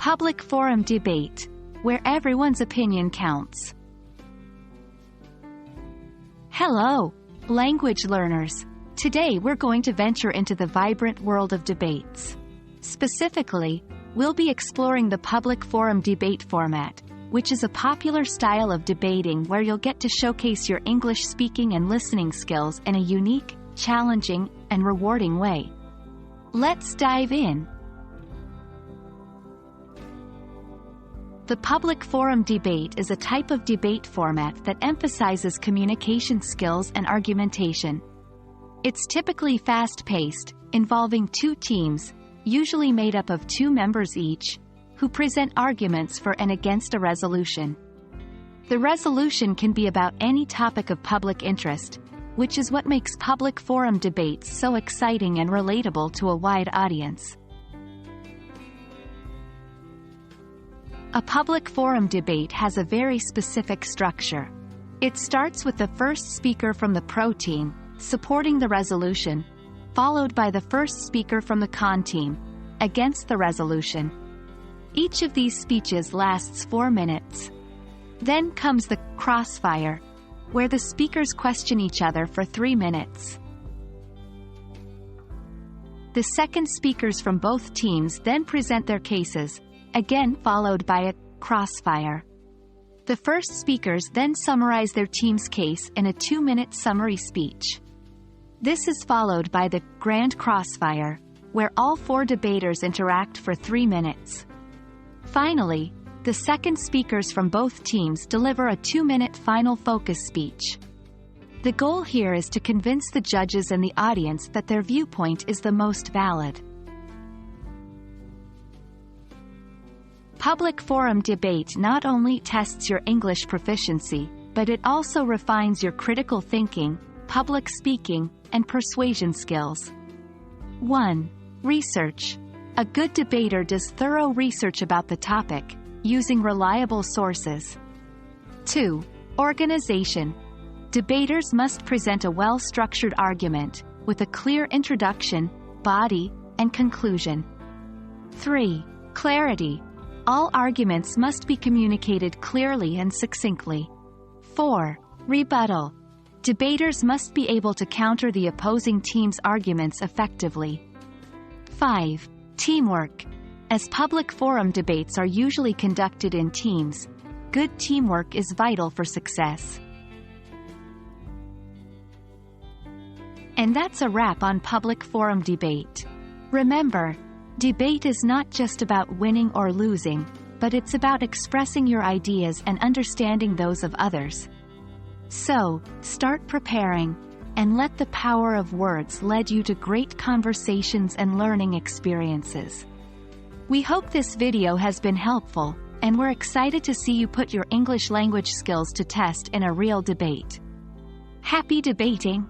Public forum debate, where everyone's opinion counts. Hello, language learners. Today we're going to venture into the vibrant world of debates. Specifically, we'll be exploring the public forum debate format, which is a popular style of debating where you'll get to showcase your English speaking and listening skills in a unique, challenging, and rewarding way. Let's dive in. The public forum debate is a type of debate format that emphasizes communication skills and argumentation. It's typically fast-paced, involving two teams, usually made up of 2 members each, who present arguments for and against a resolution. The resolution can be about any topic of public interest, which is what makes public forum debates so exciting and relatable to a wide audience. A public forum debate has a very specific structure. It starts with the first speaker from the pro team, supporting the resolution, followed by the first speaker from the con team, against the resolution. Each of these speeches lasts 4 minutes. Then comes the crossfire, where the speakers question each other for 3 minutes. The second speakers from both teams then present their cases, again followed by a crossfire. The first speakers then summarize their team's case in a 2-minute summary speech. This is followed by the grand crossfire, where all 4 debaters interact for 3 minutes. Finally, the second speakers from both teams deliver a 2-minute final focus speech. The goal here is to convince the judges and the audience that their viewpoint is the most valid. Public forum debate not only tests your English proficiency, but it also refines your critical thinking, public speaking, and persuasion skills. 1. Research. A good debater does thorough research about the topic, using reliable sources. 2. Organization. Debaters must present a well-structured argument, with a clear introduction, body, and conclusion. 3. Clarity. All arguments must be communicated clearly and succinctly. 4. Rebuttal. Debaters must be able to counter the opposing team's arguments effectively. 5. Teamwork. As public forum debates are usually conducted in teams, good teamwork is vital for success. And that's a wrap on public forum debate. Remember, debate is not just about winning or losing, but it's about expressing your ideas and understanding those of others. So, start preparing, and let the power of words lead you to great conversations and learning experiences. We hope this video has been helpful, and we're excited to see you put your English language skills to test in a real debate. Happy debating!